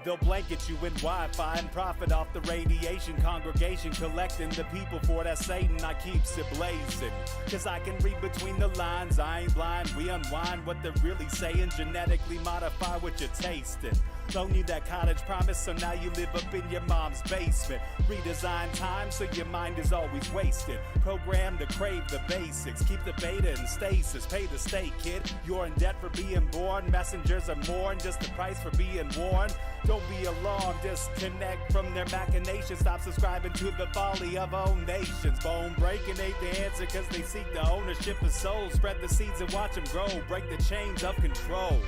They'll blanket you in Wi-Fi and profit off the radiation. Congregation collecting the people for that Satan. I keeps it blazing, cause I can read between the lines. I ain't blind, we unwind what they're really saying. Genetically modify what you're tasting. Loan you that cottage promise, so now you live up in your mom's basement. Redesign time so your mind is always wasted. Programmed to crave the basics. Keep the beta in stasis. Pay the state, kid. You're in debt for being born. Messengers are more than just the price for being warned. Don't be alarmed, disconnect from their machinations. Stop subscribing to the folly of own nations. Bone breaking ain't the answer, cause they seek the ownership of souls. Spread the seeds and watch them grow. Break the chains of control.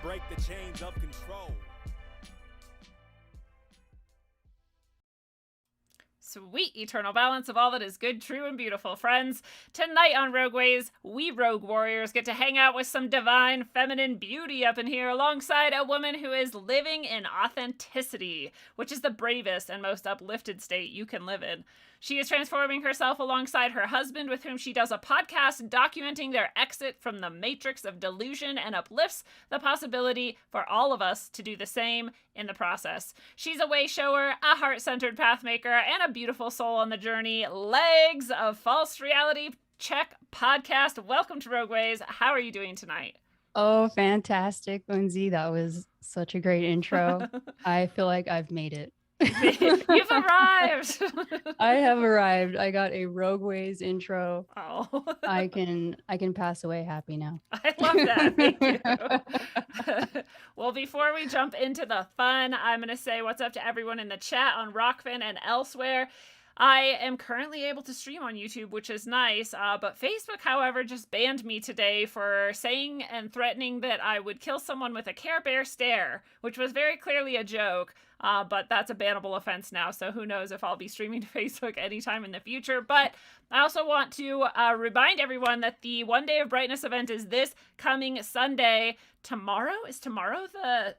Break the chains of control. Sweet eternal balance of all that is good, true, and beautiful, friends. Tonight on Rogueways, we Rogue Warriors get to hang out with some divine feminine beauty up in here alongside a woman who is living in authenticity, which is the bravest and most uplifted state you can live in. She is transforming herself alongside her husband, with whom she does a podcast documenting their exit from the matrix of delusion and uplifts the possibility for all of us to do the same in the process. She's a way shower, a heart-centered pathmaker, and a beautiful soul on the journey. Legs of False Reality Check podcast. Welcome to Rogueways. How are you doing tonight? Oh, fantastic, Lindsay. That was such a great intro. I feel like I've made it. You've arrived. I have arrived. I got a Rogueways intro. Oh. I can pass away happy now. I love that. Thank you. Well, before we jump into the fun, I'm going to say what's up to everyone in the chat on Rockfin and elsewhere. I am currently able to stream on YouTube, which is nice, but Facebook, however, just banned me today for saying and threatening that I would kill someone with a Care Bear stare, which was very clearly a joke, but that's a bannable offense now, so who knows if I'll be streaming to Facebook anytime in the future. But I also want to remind everyone that the One Day of Brightness event is this coming Sunday. Is tomorrow the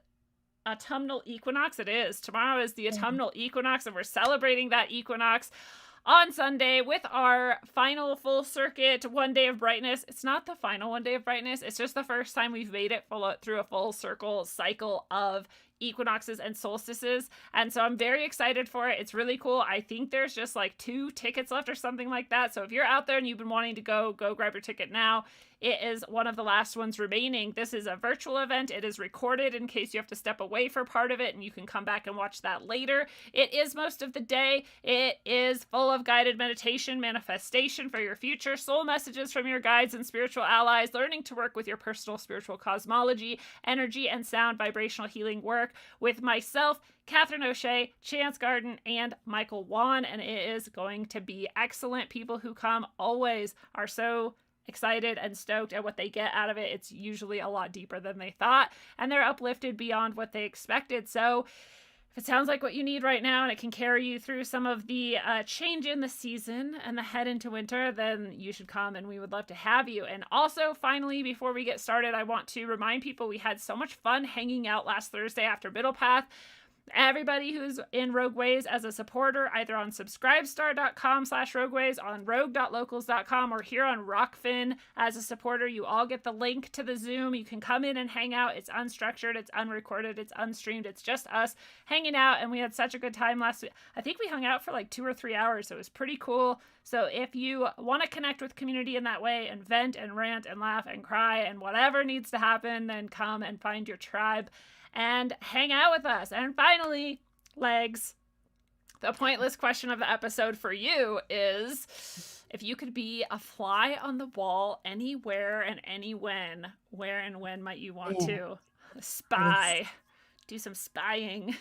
autumnal equinox? It is. Tomorrow is the autumnal equinox, and we're celebrating that equinox on Sunday with our final full circuit One Day of Brightness. It's not the final One Day of Brightness. It's just the first time we've made it through a full circle cycle of equinoxes and solstices, and so I'm very excited for it. It's really cool. I think there's just like 2 tickets left or something like that, so if you're out there and you've been wanting to go grab your ticket now. It is one of the last ones remaining. This is a virtual event. It is recorded in case you have to step away for part of it, and you can come back and watch that later. It is most of the day. It is full of guided meditation, manifestation for your future, soul messages from your guides and spiritual allies, learning to work with your personal spiritual cosmology, energy, and sound vibrational healing work with myself, Catherine O'Shea, Chance Garden, and Michael Wan, and it is going to be excellent. People who come always are so excited and stoked at what they get out of it. It's usually a lot deeper than they thought, and they're uplifted beyond what they expected. So if it sounds like what you need right now and it can carry you through some of the change in the season and the head into winter, then you should come, and we would love to have you. And also, finally, before we get started, I want to remind people we had so much fun hanging out last Thursday after Middle Path. Everybody who's in Rogueways as a supporter, either on subscribestar.com/rogueways, on rogue.locals.com, or here on Rockfin as a supporter, you all get the link to the Zoom. You can come in and hang out. It's unstructured, it's unrecorded, it's unstreamed. It's just us hanging out, and we had such a good time last week. I think we hung out for like 2 or 3 hours, so it was pretty cool. So if you want to connect with community in that way and vent and rant and laugh and cry and whatever needs to happen, then come and find your tribe and hang out with us. And finally, Legs, the pointless question of the episode for you is, if you could be a fly on the wall anywhere and any when, where and when might you want to spy? Do some spying.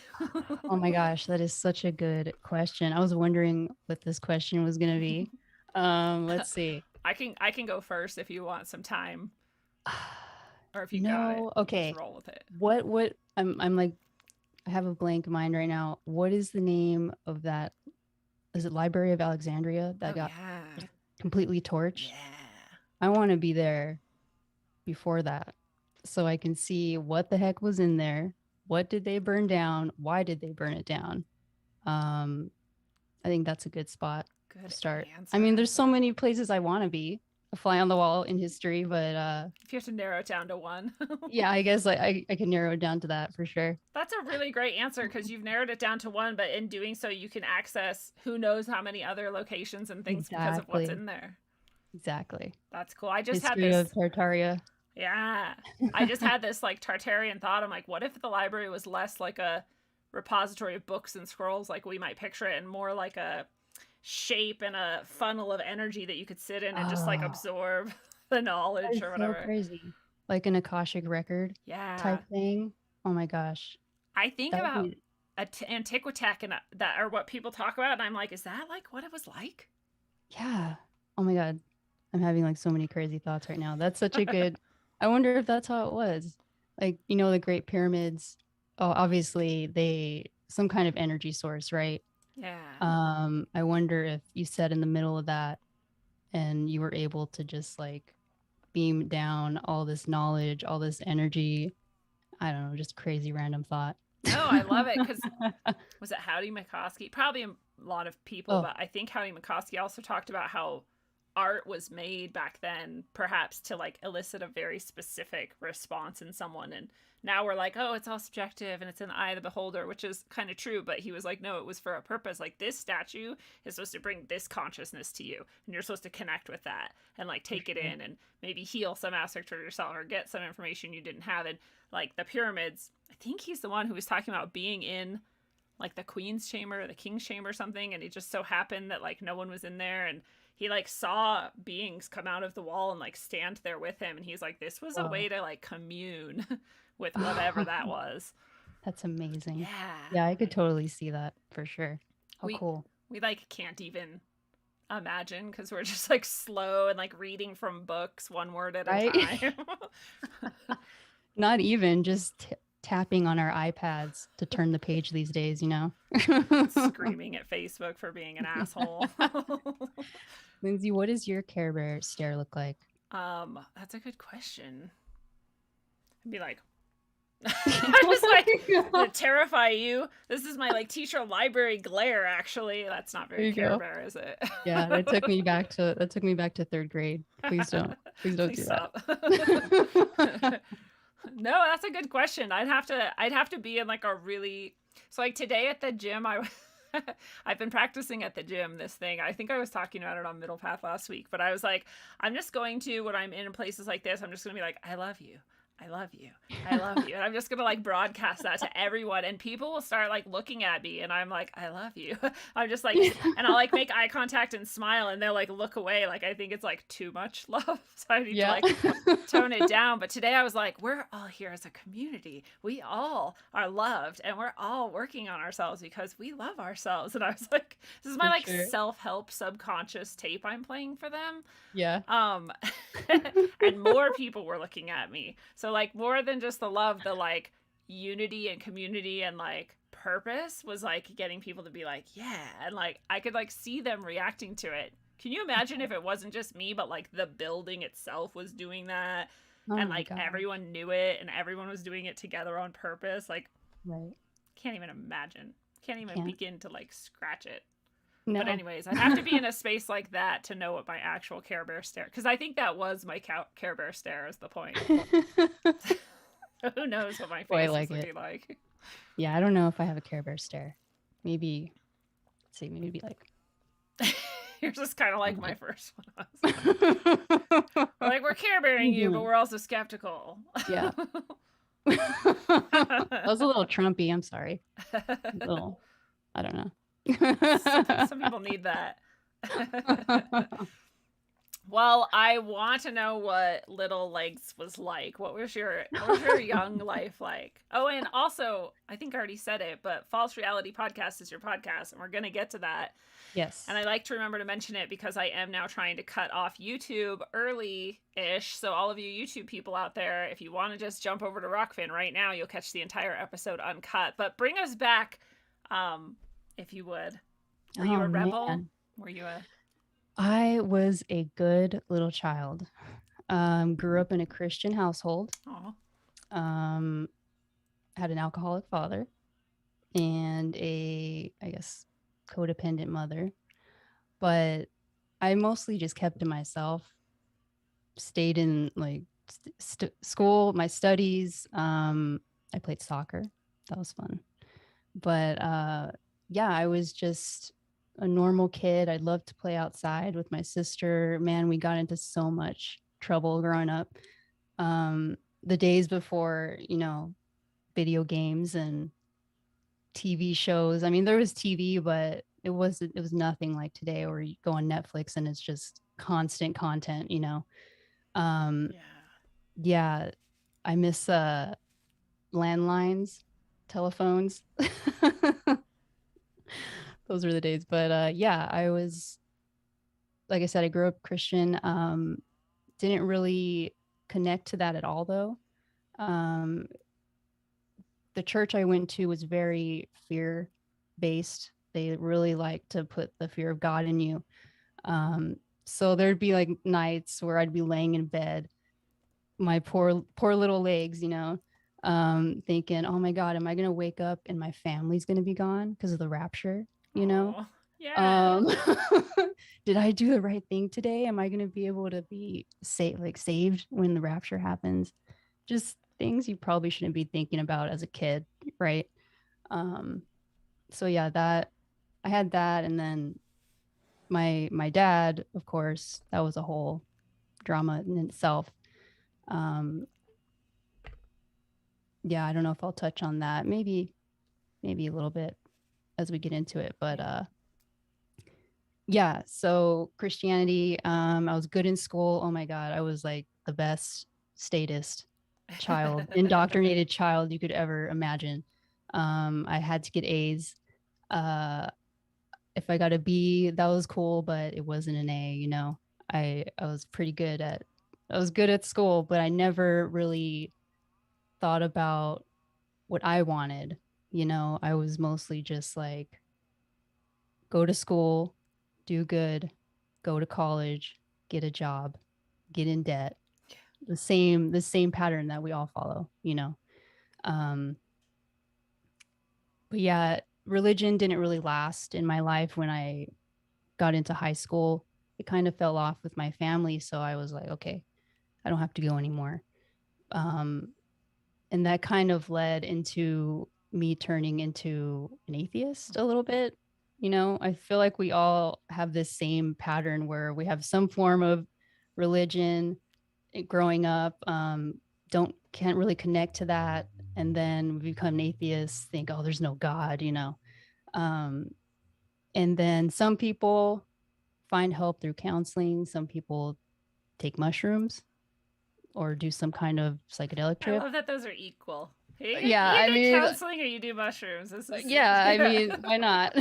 Oh my gosh, that is such a good question. I was wondering what this question was going to be. Let's see. I can go first if you want some time. Or if you No, got it, okay. just roll with it. What I'm like, I have a blank mind right now. What is the name of that? Is it Library of Alexandria that got completely torched? Yeah. I want to be there before that, so I can see what the heck was in there. What did they burn down? Why did they burn it down? I think that's a good spot to start. Answer. I mean, there's so many places I want to be. a fly on the wall in history, but if you have to narrow it down to one. yeah, I guess I can narrow it down to that for sure. That's a really great answer because you've narrowed it down to one, but in doing so, you can access who knows how many other locations and things because of what's Exactly. in there. Exactly. That's cool. I just had History this. of Tartaria. Yeah. I just had this like Tartarian thought. I'm like, what if the library was less like a repository of books and scrolls like we might picture it, and more like a shape and a funnel of energy that you could sit in and just like Oh, absorb the that knowledge is or so whatever. crazy. Like an Akashic record Yeah. type thing. Oh my gosh. I think That would about be Antiquitech and that are what people talk about, and I'm like, is that like what it was like? yeah. Oh my God. I'm having like so many crazy thoughts right now. That's such a good I wonder if that's how it was. Like, the Great Pyramids. Oh, obviously they some kind of energy source, right? Yeah. I wonder if you sat in the middle of that and you were able to just like beam down all this knowledge, all this energy. I don't know, just crazy random thought. No, I love it because was it Howdy McCoskey? Probably a lot of people, Oh, but I think Howdy McCoskey also talked about how art was made back then, perhaps to like elicit a very specific response in someone. And now we're like, oh, it's all subjective and it's in the eye of the beholder, which is kind of true. But he was like, no, it was for a purpose. Like this statue is supposed to bring this consciousness to you, and you're supposed to connect with that and like take it in and maybe heal some aspect of yourself or get some information you didn't have. And like the pyramids, I think he's the one who was talking about being in like the queen's chamber or the king's chamber or something, and it just so happened that like no one was in there, and he like saw beings come out of the wall and like stand there with him, and he's like, this was a whoa. way to like commune with whatever that was. That's amazing. Yeah. Yeah, I could totally see that for sure. How we cool. we like can't even imagine because we're just like slow and like reading from books one word at Right? a time. Not even just tapping on our iPads to turn the page these days, Screaming at Facebook for being an asshole. Lindsay, what does your Care Bear stare look like? That's a good question. I'd be like, I'm just like to terrify you. This is my like teacher library glare. Actually, that's not very Care Bear, is it? Yeah, that took me back to third grade. Please don't Please do stop. that. No, that's a good question. I'd have to be in like a really so like today at the gym. I've been practicing at the gym this thing. I think I was talking about it on Middle Path last week, but I was like, I'm just going to when I'm in places like this, I'm just gonna be like, I love you. I love you. I love you. And I'm just going to like broadcast that to everyone, and people will start like looking at me, and I'm like, I love you. I'm just like, and I'll like make eye contact and smile, and they'll like look away. Like, I think it's like too much love. So I need to like tone it down. But today I was like, we're all here as a community. We all are loved, and we're all working on ourselves because we love ourselves. And I was like, this is my like self-help subconscious tape I'm playing for them. Yeah. And more people were looking at me. So like more than just the love, the like unity and community and like purpose was like getting people to be like, yeah. And like I could like see them reacting to it. Can you imagine if it wasn't just me, but like the building itself was doing that, and like everyone knew it and everyone was doing it together on purpose? Like, right. Can't even imagine. Can't even begin to like scratch it. No. But anyways, I'd have to be in a space like that to know what my actual Care Bear stare, because I think that was my Care Bear stare is the point. Who knows what my face is looking like. Yeah, I don't know if I have a Care Bear stare. Maybe, let's see, maybe like... You're just kind of like my first one. Like, we're Care Bearing you, but we're also skeptical. Yeah. That was a little Trumpy, I'm sorry. I don't know. Some people need that. Well, I want to know what Little Legs was like. What was your young life like? Oh, and also, I think I already said it, but False Reality Podcast is your podcast, and we're going to get to that. Yes. And I like to remember to mention it because I am now trying to cut off YouTube early-ish. So all of you YouTube people out there, if you want to just jump over to Rockfin right now, you'll catch the entire episode uncut. But bring us back, if you would. Were you a rebel? Man. Were you a... I was a good little child. Grew up in a Christian household. Aww. Had an alcoholic father and I guess, codependent mother. But I mostly just kept to myself. stayed in like school, my studies. I played soccer. That was fun. But yeah, I was just a normal kid. I loved to play outside with my sister. Man, we got into so much trouble growing up. The days before, video games and TV shows. I mean, there was TV, but it was nothing like today where you go on Netflix and it's just constant content. Um Yeah. yeah, I miss landlines, telephones. Those were the days. But yeah, I was, like I said, I grew up Christian. Didn't really connect to that at all though. Um the church I went to was very fear based. They really like to put the fear of God in you. So there'd be like nights where I'd be laying in bed, my poor little legs, thinking, "Oh my God, am I gonna wake up and my family's gonna be gone because of the rapture?" You know, Oh, yeah. um, did I do the right thing today? Am I gonna be able to be saved when the rapture happens? Just things you probably shouldn't be thinking about as a kid, right? Um, so yeah, that I had that, and then my dad, of course, that was a whole drama in itself. Um, yeah, I don't know if I'll touch on that. Maybe a little bit as we get into it, but yeah. So Christianity, I was good in school. Oh my God, I was like the best statist child, indoctrinated child you could ever imagine. I had to get A's. Uh, if I got a B, that was cool, but it wasn't an A. I was pretty good at I was good at school, but I never really thought about what I wanted. I was mostly just like go to school, do good, go to college, get a job, get in debt. The same pattern that we all follow. Um but yeah, religion didn't really last in my life when I got into high school. It kind of fell off with my family, so I was like, okay, I don't have to go anymore. Um and that kind of led into me turning into an atheist a little bit. I feel like we all have this same pattern where we have some form of religion growing up, don't can't really connect to that, and then we become atheists, think, oh, there's no God. um, and then some people find help through counseling, some people take mushrooms or do some kind of psychedelic I trip. love that those are equal. Yeah, You I get mean, counseling or you do mushrooms. This is yeah, I yeah. mean, why not?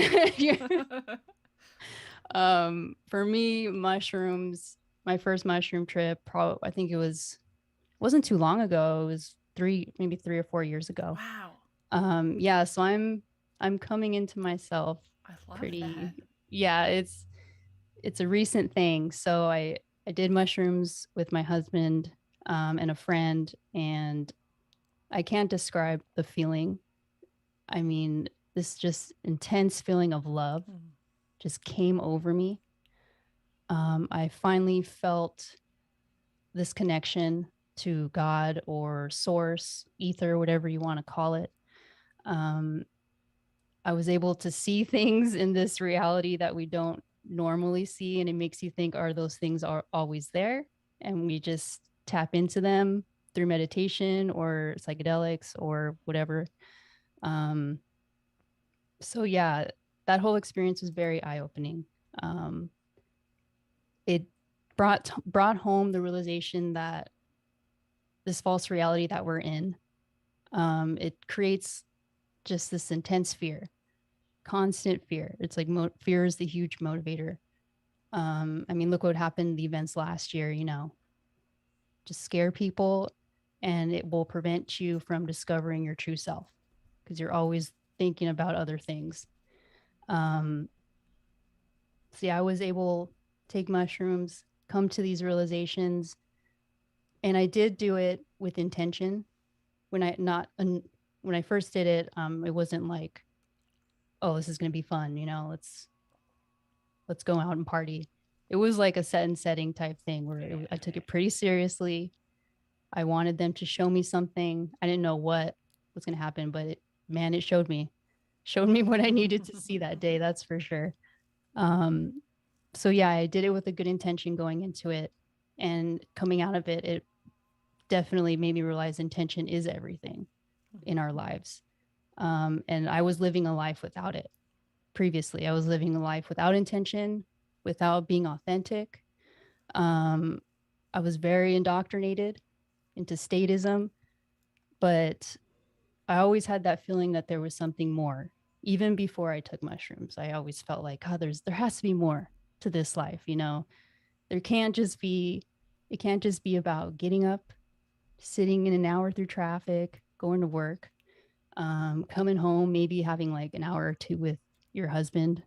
For me, mushrooms, my first mushroom trip, I think wasn't too long ago. It was maybe 3 or 4 years ago. Wow. Yeah, so I'm coming into myself I love that. pretty. Yeah, it's a recent thing. So I did mushrooms with my husband, and a friend, and I can't describe the feeling. I mean, this just intense feeling of love Mm. just came over me. I finally felt this connection to God or source, ether, whatever you want to call it. Um, I was able to see things in this reality that we don't normally see. And it makes you think, are those things are always there? And we just tap into them through meditation or psychedelics or whatever. Um, so yeah, that whole experience was very eye opening. Um, it brought home the realization that this false reality that we're in, it creates just this intense fear, constant fear. It's like fear is the huge motivator. I mean, look what happened the events last year. Just scare people, and it will prevent you from discovering your true self because you're always thinking about other things. Um, See, I was able to take mushrooms, come to these realizations, and I did do it with intention. When I first did it, it wasn't like, oh, this is going to be fun, let's go out and party. it was like a set and setting type thing where I took it pretty seriously. I wanted them to show me something. I didn't know what was going to happen, but it showed me what I needed to see that day. That's for sure. So yeah, I did it with a good intention going into it, and coming out of it, it definitely made me realize intention is everything in our lives. And I was living a life without it. Previously, I was living a life without intention, without being authentic. I was very indoctrinated into statism, but I always had that feeling that there was something more. Even before I took mushrooms, I always felt like, oh, there has to be more to this life, you know. There can't just be it can't just be about getting up, sitting in an hour through traffic, going to work, coming home, maybe having like an hour or two with your husband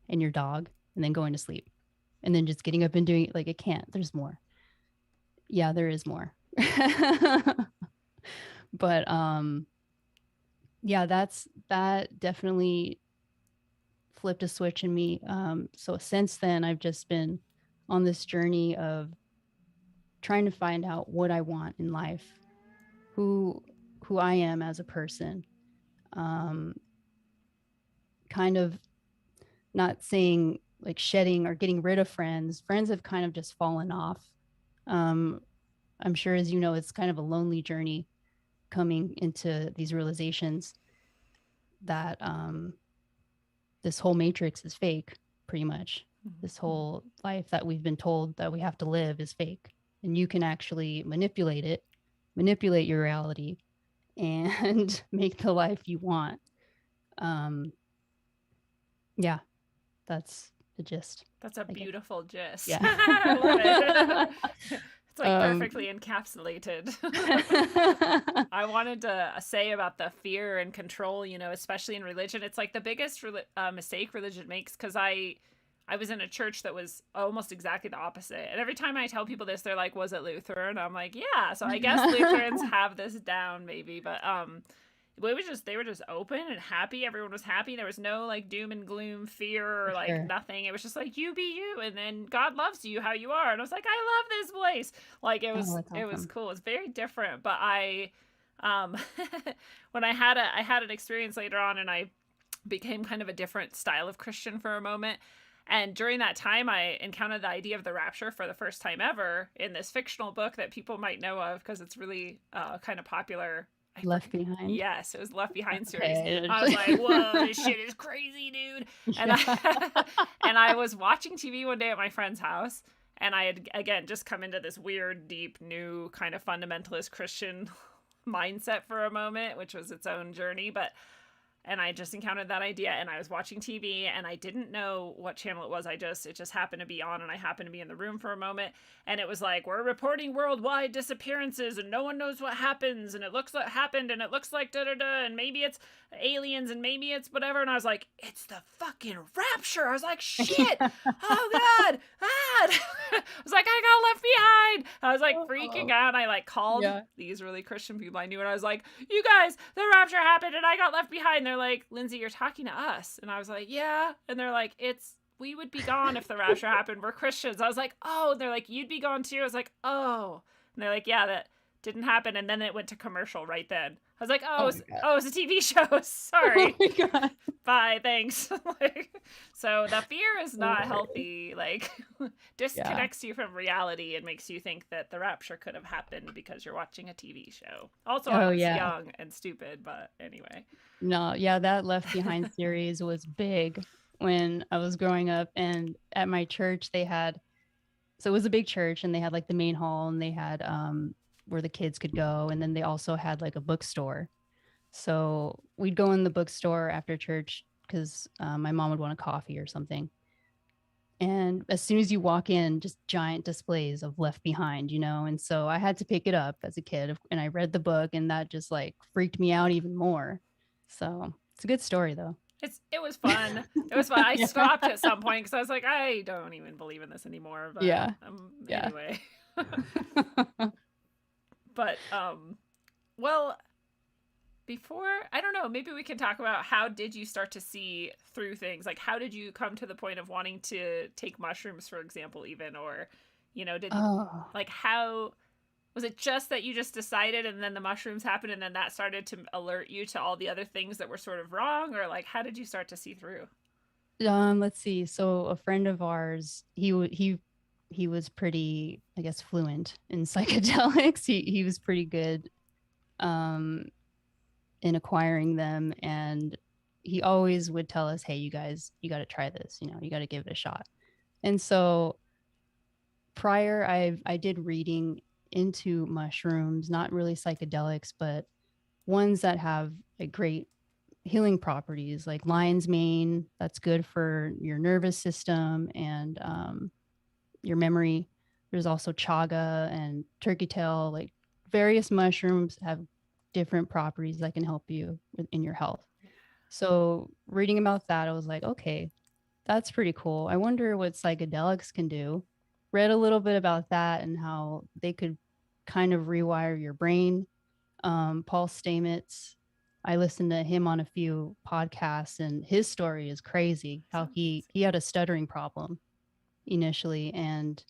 and your dog, and then going to sleep. And then just getting up and doing it. Like, it can't. There's more. Yeah, there is more. But yeah, that definitely flipped a switch in me. So since then, I've just been on this journey of trying to find out what I want in life, who I am as a person. Kind of not saying like shedding or getting rid of friends. Friends have kind of just fallen off. I'm sure, as you know, it's kind of a lonely journey coming into these realizations that this whole matrix is fake, pretty much. This whole life that we've been told that we have to live is fake. And you can actually manipulate it, manipulate your reality, and make the life you want. Yeah, that's the gist. That's a beautiful gist. Yeah. I love it. It's like perfectly encapsulated. I wanted to say about the fear and control, you know, especially in religion. It's like the biggest mistake religion makes, because I was in a church that was almost exactly the opposite. And every time I tell people this, they're like, was it Lutheran? I'm like, yeah. So I guess Lutherans have this down maybe. But they were just open and happy. Everyone was happy. There was no like doom and gloom, fear, or like nothing. It was just like, you be you, and then God loves you how you are. And I was like, I love this place. Like it was awesome. It was cool. It's very different. But I when I had an experience later on, and I became kind of a different style of Christian for a moment. And during that time, I encountered the idea of the rapture for the first time ever in this fictional book that people might know of, because it's really kind of popular. Left Behind. Yes, it was Left Behind series. Okay. I was like, whoa, this shit is crazy, dude. And and I was watching TV one day at my friend's house, and I had, again, just come into this weird, deep, new kind of fundamentalist Christian mindset for a moment, which was its own journey. And I just encountered that idea, and I was watching TV, and I didn't know what channel it was. It just happened to be on, and I happened to be in the room for a moment, and it was like, we're reporting worldwide disappearances, and no one knows what happens, and it looks like happened, and it looks like da-da-da, and maybe it's aliens, and maybe it's whatever, and I was like, it's the fucking rapture. I was like, shit, oh God, I was like, I got left behind. I was like freaking out, and I like called these really Christian people I knew, and I was like, you guys, the rapture happened, and I got left behind. They're like, Lindsay, you're talking to us. And I was like, yeah. And they're like, we would be gone if the rapture happened. We're Christians. I was like, oh. And they're like, you'd be gone too. I was like, oh. And they're like, yeah, that didn't happen. And then it went to commercial right then. I was like, it's a TV show. Sorry. Oh my God. Bye. Thanks. So the fear is not healthy. Like, disconnects you from reality and makes you think that the rapture could have happened because you're watching a TV show. Also, I was young and stupid, but anyway. No, yeah, that Left Behind series was big when I was growing up, and at my church so it was a big church, and they had like the main hall, and they had where the kids could go, and then they also had like a bookstore. So we'd go in the bookstore after church because my mom would want a coffee or something. And as soon as you walk in, just giant displays of Left Behind, you know? And so I had to pick it up as a kid, and I read the book, and that just like freaked me out even more. So it's a good story though. It was fun. It was fun. I stopped at some point because I was like, I don't even believe in this anymore. But anyway. But well, before, I don't know, maybe we can talk about how did you start to see through things? Like, how did you come to the point of wanting to take mushrooms, for example, even, or, did, Oh, like, how was it just that you just decided and then the mushrooms happened and then that started to alert you to all the other things that were sort of wrong? Or, like, how did you start to see through? let's see. So a friend of ours, he was pretty, I guess, fluent in psychedelics. He was pretty good um in acquiring them, and he always would tell us, "Hey, you guys, you got to try this. You got to give it a shot." And so prior, I did reading into mushrooms, not really psychedelics, but ones that have a great healing properties, like lion's mane. That's good for your nervous system and your memory. There's also chaga and turkey tail. Like various mushrooms have different properties that can help you in your health. So reading about that, I was like, okay, that's pretty cool. I wonder what psychedelics can do. Read a little bit about that and how they could kind of rewire your brain. Paul Stamets, I listened to him on a few podcasts, and his story is crazy. How he had a stuttering problem initially, and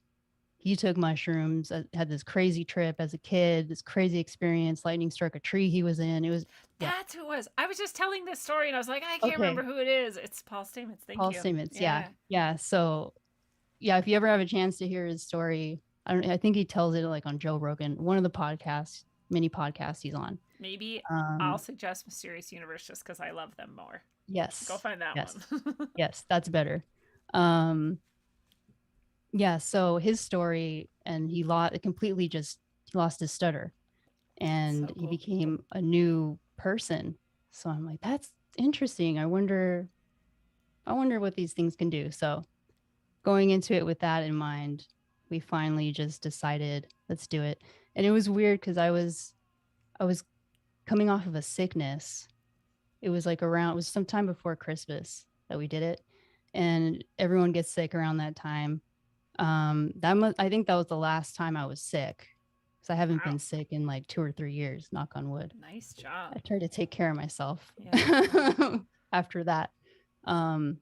he took mushrooms, had this crazy trip as a kid, this crazy experience. Lightning struck a tree he was in. It was, yeah. That's who it was. I was just telling this story and I was like, I can't remember Okay. who it is. It's Paul Stamets. Thank Paul you. Stamets. Yeah. Yeah. Yeah. So, yeah, if you ever have a chance to hear his story, I think he tells it like on Joe Rogan, one of the podcasts, mini podcasts he's on. Maybe I'll Um, suggest Mysterious Universe just because I love them more. Go yes. find that Yes. one. Yes. That's better. Um, yeah. So his story, and he lost completely, just he lost his stutter, and So he cool. became a new person. So I'm like, that's interesting. I wonder what these things can do. So going into it with that in mind, we finally just decided, let's do it. And it was weird because I was coming off of a sickness. It was like it was sometime before Christmas that we did it. And everyone gets sick around that time. I think that was the last time I was sick, because I haven't Wow. been sick in like 2 or 3 years, knock on wood. Nice job. I tried to take care of myself Yeah. after that. Um,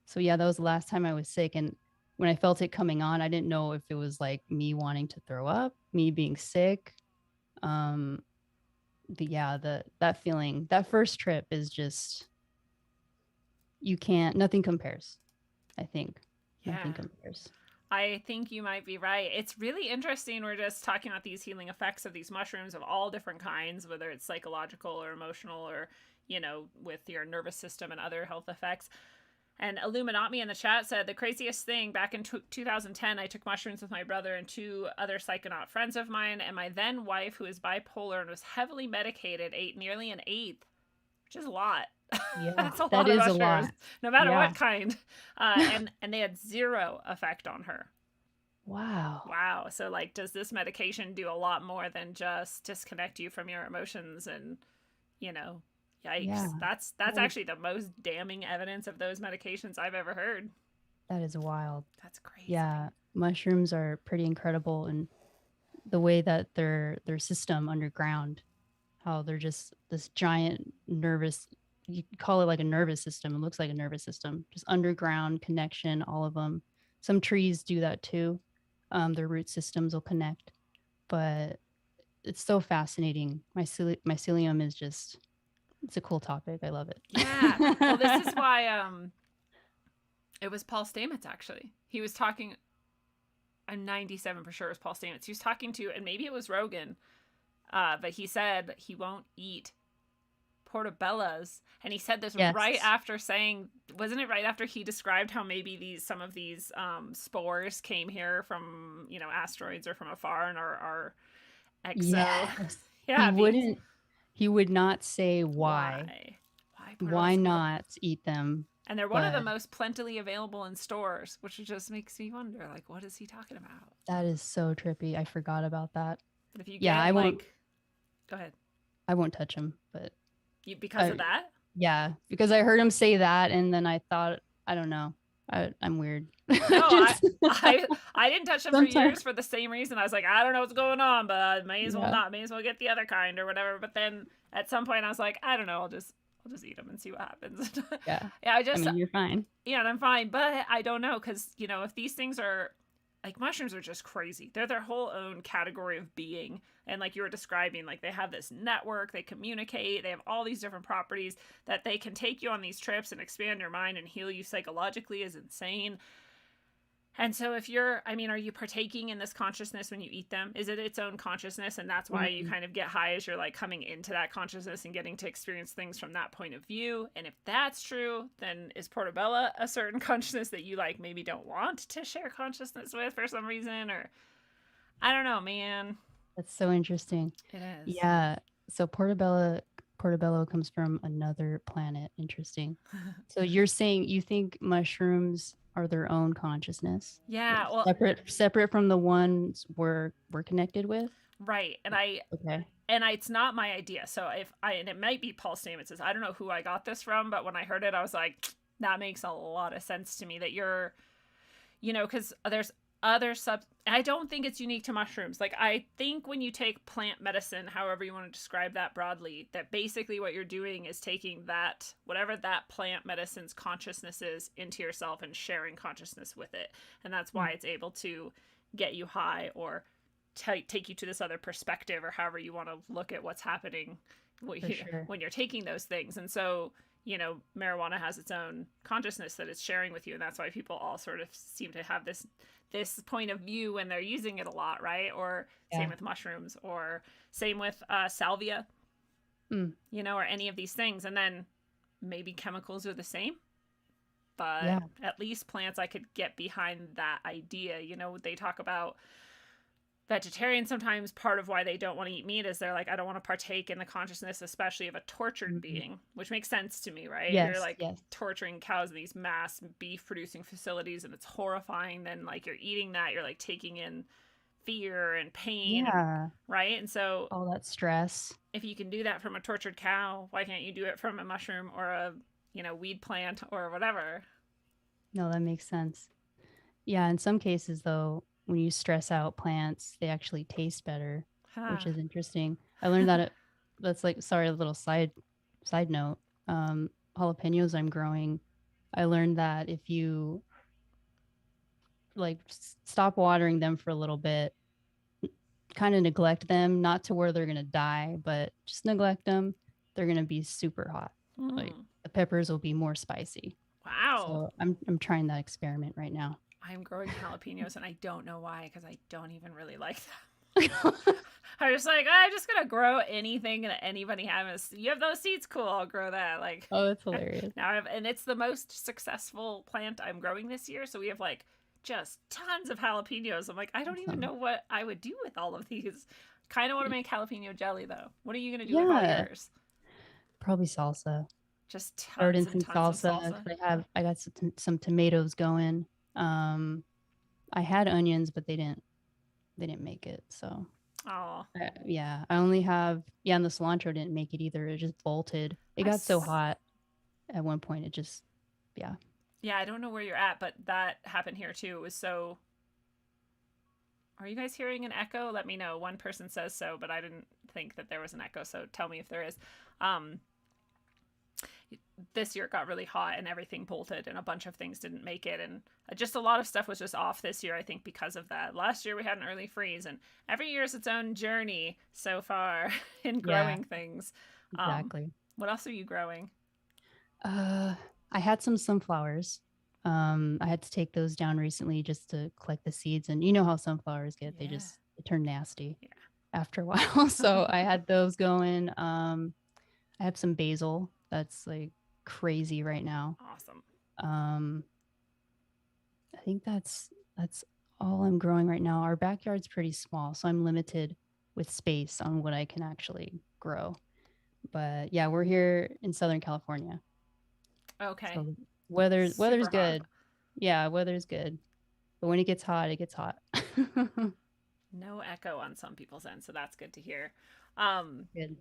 so yeah, that was the last time I was sick. And when I felt it coming on, I didn't know if it was like me wanting to throw up, me being sick. Um, that feeling, that first trip is just, nothing compares. I think nothing Yeah. compares. I think you might be right. It's really interesting. We're just talking about these healing effects of these mushrooms of all different kinds, whether it's psychological or emotional or, with your nervous system and other health effects. And Illuminati in the chat said the craziest thing back in 2010, I took mushrooms with my brother and two other psychonaut friends of mine, and my then wife, who is bipolar and was heavily medicated, ate nearly an eighth, which is a lot. Yeah, That's a that lot of is a mushrooms, lot. no matter Yeah. what kind. And they had zero effect on her. Wow. Wow. So, like, does this medication do a lot more than just disconnect you from your emotions and, you know, yikes. Yeah. That's That is, actually the most damning evidence of those medications I've ever heard. that is wild. That's crazy. Yeah, mushrooms are pretty incredible, and the way that their system underground, how they're just this giant nervous, you could call it like a nervous system. It looks like a nervous system, just underground connection, all of them. Some trees do that too. Their root systems will connect, but it's so fascinating. Mycelium is just, it's a cool topic. I love it. Yeah. Well, this is why it was Paul Stamets, actually. He was talking, I'm 97 for sure it was Paul Stamets. He was talking to, and maybe it was Rogan, but he said he won't eat portobellas, and he said this Yes. right after saying, wasn't it right after he described how maybe some of these spores came here from asteroids or from afar and are exo. Yes. Yeah, He would not say why portobellas? not eat them. And they're one of the but most plentifully available in stores, which just makes me wonder, like, what is he talking about? that is so trippy. I forgot about that. But if you Yeah, get I won't. like, go ahead. I won't touch them, but Because of that? yeah, because I heard him say that, and then I thought, I don't know. I'm weird. No, Just I didn't touch them for sometimes, years for the same reason. I was like, I don't know what's going on, but I may as well yeah, not. May as well get the other kind or whatever. But then at some point, I was like, I don't know. I'll just eat them and see what happens. yeah. Yeah, I I just mean, you're fine. yeah, I'm fine. But I don't know because if these things are like mushrooms are just crazy. They're their whole own category of being. And like you were describing, like they have this network, they communicate, they have all these different properties that they can take you on these trips and expand your mind and heal you psychologically is insane. And so if I mean, are you partaking in this consciousness when you eat them? Is it its own consciousness? And that's why you Mm, kind of get high as you're like coming into that consciousness and getting to experience things from that point of view. And if that's true, then is Portobello a certain consciousness that you like maybe don't want to share consciousness with for some reason? Or I don't know, man. that's so interesting. It is. Yeah. So Portobello comes from another planet. Interesting. So you're saying you think mushrooms are their own consciousness, like Yeah, well, separate from the ones we're connected with? right. Okay. It's not my idea. So and it might be Paul Stamets. I don't know who I got this from, but when I heard it, I was like, that makes a lot of sense to me that you're, because there's other I don't think it's unique to mushrooms. Like I think when you take plant medicine, however you want to describe that broadly, that basically what you're doing is taking that whatever that plant medicine's consciousness is into yourself and sharing consciousness with it. And that's why Mm, it's able to get you high or take you to this other perspective or however you want to look at what's happening for sure. when you're taking those things. And so marijuana has its own consciousness that it's sharing with you, and that's why people all sort of seem to have this point of view when they're using it a lot, right? Or same Yeah. with mushrooms, or same with salvia, Mm, or any of these things. And then maybe chemicals are the same, but yeah. at least plants, I could get behind that idea. They talk about vegetarians sometimes part of why they don't want to eat meat is they're like, I don't want to partake in the consciousness, especially of a tortured Mhm. being, which makes sense to me, right? You're Yes. like Yes. torturing cows in these mass beef producing facilities and it's horrifying. Then like you're eating that, you're like taking in fear and pain and Yeah. right. And so All that stress. if you can do that from a tortured cow, why can't you do it from a mushroom or a weed plant or whatever? No, that makes sense. Yeah. In some cases, though, when you stress out plants, they actually taste better, which Huh. is interesting. I learned that that's like, sorry, a little side note. Jalapenos I'm growing. I learned that if you like stop watering them for a little bit, kind of neglect them, not to where they're gonna die, but just neglect them, they're gonna be super hot. Like Mm. the peppers will be more spicy. Wow. So I'm trying that experiment right now. I'm growing jalapenos and I don't know why because I don't even really like them. Oh, I was like, I'm just gonna grow anything that anybody has. You have those seeds, cool. I'll grow that. Like that's hilarious. now, and it's the most successful plant I'm growing this year. So we have like just tons of jalapenos. I'm like, I don't even Awesome. know what I would do with all of these. Kind of want to make jalapeno jelly though. What are you gonna do with all Yeah, yours? probably salsa. Just Throw it in tons and some tons of salsa salsa. 'cause I got some tomatoes going. Um, I had onions, but they didn't make it. So Oh, yeah, I only have and the cilantro didn't make it either. It just bolted. It got so hot at one point. It just yeah. yeah. I don't know where you're at, but that happened here too. It was so. Are you guys hearing an echo? Let me know. One person says so, but I didn't think that there was an echo, so tell me if there is. Um, this year it got really hot and everything bolted and a bunch of things didn't make it and just a lot of stuff was just off this year, I think, because of that. Last year we had an early freeze and every year is its own journey so far in Yeah, growing things. exactly. What else are you growing? I had some sunflowers. I had to take those down recently just to collect the seeds, and you know how sunflowers get. Yeah. They turn nasty Yeah. after a while. So I had those going. I have some basil that's like crazy right now. Awesome. Um, I think that's all I'm growing right now. Our backyard's pretty small, so I'm limited with space on what I can actually grow. But yeah, we're here in Southern California. Okay. So weather's Super hot. good. Yeah, weather's good. But when it gets hot, it gets hot. No echo on some people's end, so that's good to hear. Um, Good.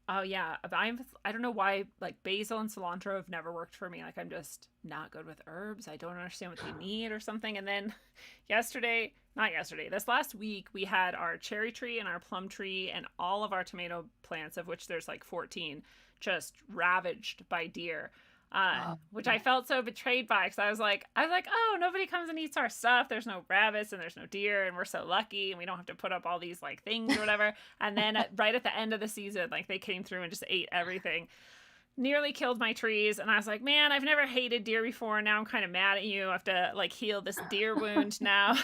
Oh yeah, I don't know why like basil and cilantro have never worked for me. Like I'm just not good with herbs. I don't understand what they need or something. And then not yesterday, this last week we had our cherry tree and our plum tree and all of our tomato plants, of which there's like 14, just ravaged by deer. Oh, Which I felt so betrayed by because I was like, oh, nobody comes and eats our stuff. There's no rabbits and there's no deer, and we're so lucky, and we don't have to put up all these like things or whatever. And then right at the end of the season, like they came through and just ate everything, nearly killed my trees. And I was like, man, I've never hated deer before. Now I'm kind of mad at you. I have to like heal this deer wound now.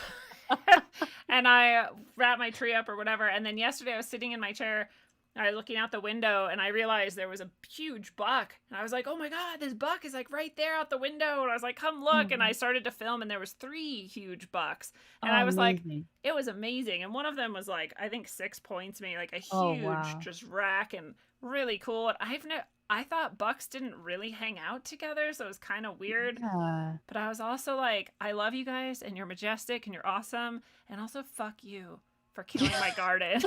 And I wrapped my tree up or whatever. And then yesterday I was sitting in my chair. I was looking out the window and I realized there was a huge buck. And I was like, oh my God, this buck is like right there out the window. And I was like, come look. And I started to film and there was 3 huge bucks. And I was amazing. like, it was amazing. And one of them was like, I think 6 points, maybe like a Oh, huge wow. just rack and really cool. And I thought bucks didn't really hang out together. So it was kind of weird. Yeah. But I was also like, I love you guys and you're majestic and you're awesome. And also fuck you for killing my garden.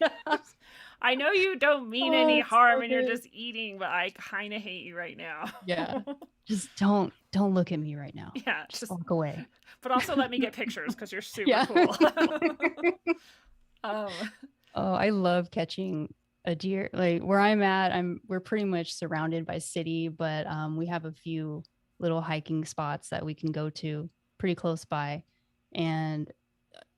Yeah. I know you don't mean Oh, any it's harm so and you're good. just eating, but I kind of hate you right now. Yeah. Just don't look at me right now. Yeah, Just walk away. but also let me get pictures because you're super Yeah. cool. um, Oh, I love catching a deer. Like where I'm at, we're pretty much surrounded by city, but we have a few little hiking spots that we can go to pretty close by. And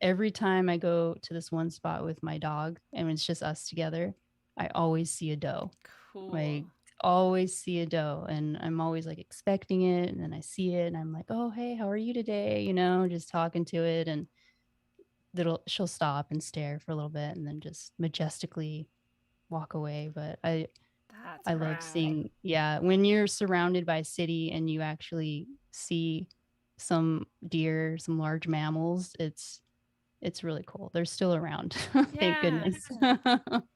every time I go to this one spot with my dog and it's just us together, I always see a doe. cool. Like always see a doe, and I'm always like expecting it, and then I see it and I'm like, oh hey, how are you today, just talking to it, and she'll stop and stare for a little bit and then just majestically walk away. But That's I love rad. seeing, yeah, when you're surrounded by city and you actually see some deer, some large mammals, it's really cool. They're still around. Thank goodness.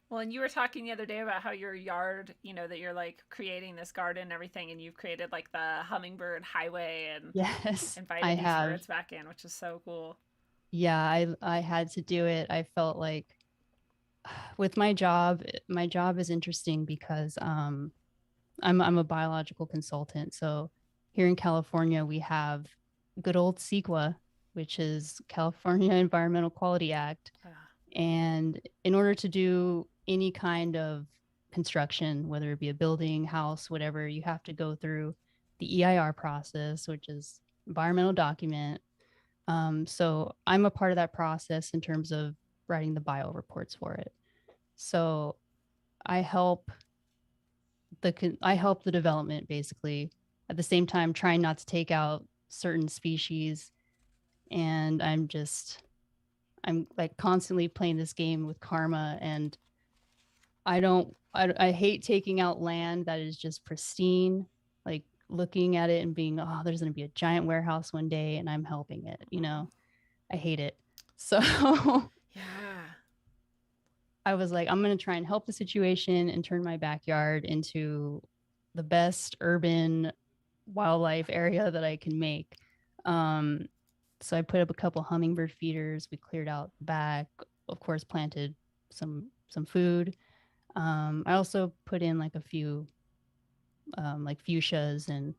Well, and you were talking the other day about how your yard, that you're like creating this garden and everything, and you've created like the hummingbird highway and Yes, invited I these have. birds back in, which is so cool. Yeah, I had to do it. I felt like with my job is interesting because I'm a biological consultant. So here in California, we have good old CEQA, which is California Environmental Quality Act. And in order to do any kind of construction, whether it be a building, house, whatever, you have to go through the EIR process, which is environmental document. So I'm a part of that process in terms of writing the bio reports for it. So I help the development, basically, at the same time trying not to take out certain species. And I'm like constantly playing this game with karma, and I hate taking out land that is just pristine, like looking at it and being, oh, there's going to be a giant warehouse one day and I'm helping it, I hate it. So Yeah. I was like, I'm going to try and help the situation and turn my backyard into the best urban wildlife area that I can make. So I put up a couple hummingbird feeders. We cleared out the back, of course, planted some food. I also put in like a few like fuchsias and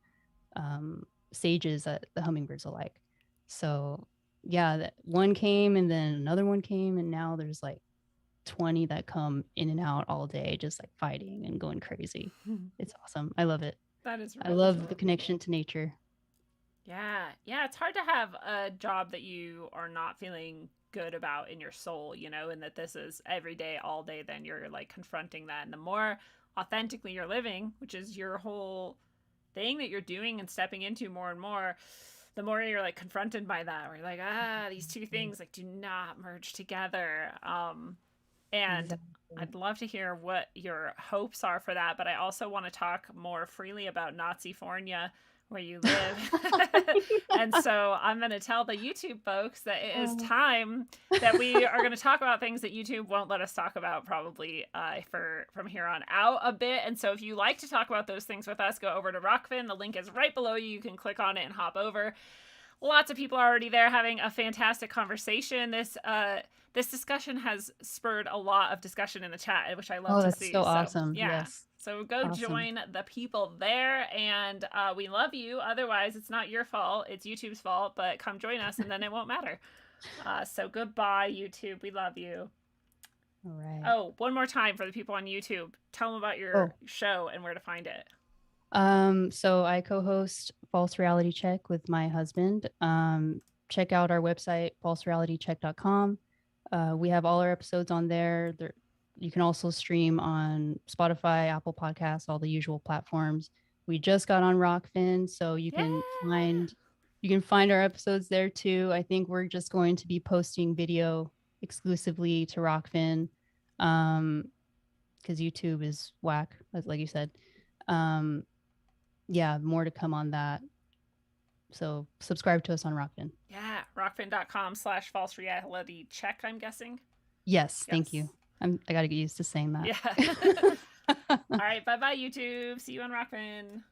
sages that the hummingbirds will like. So yeah, that one came and then another one came, and now there's like 20 that come in and out all day, just like fighting and going crazy. It's awesome. I love it. That is I really love cool. the connection to nature. Yeah. It's hard to have a job that you are not feeling good about in your soul, and that this is every day, all day, then you're like confronting that. And the more authentically you're living, which is your whole thing that you're doing and stepping into more and more, the more you're like confronted by that, where you're like, these two things like do not merge together. And Exactly. I'd love to hear what your hopes are for that, but I also want to talk more freely about Nazi-fornia, where you live. And so I'm going to tell the YouTube folks that it is time that we are going to talk about things that YouTube won't let us talk about probably from here on out a bit. And so if you like to talk about those things with us, go over to Rockfin. The link is right below you. You can click on it and hop over. Lots of people are already there having a fantastic conversation. This discussion has spurred a lot of discussion in the chat, which I love Oh, to that's see. so awesome. Yeah. Yes. So go Awesome. join the people there, and we love you. Otherwise, it's not your fault. It's YouTube's fault, but come join us, and then it won't matter. So goodbye, YouTube. We love you. All right. Oh, one more time for the people on YouTube. Tell them about your show and where to find it. So I co-host False Reality Check with my husband. Check out our website, falserealitycheck.com. We have all our episodes on there. You can also stream on Spotify, Apple Podcasts, all the usual platforms. We just got on Rockfin, so you can find our episodes there too. I think we're just going to be posting video exclusively to Rockfin, because YouTube is whack, like you said. Yeah, more to come on that. So subscribe to us on Rockfin. Yeah, rockfin.com/false reality check, I'm guessing. Yes, thank you. I got to get used to saying that. Yeah. All right, bye-bye, YouTube. See you on Rockfin.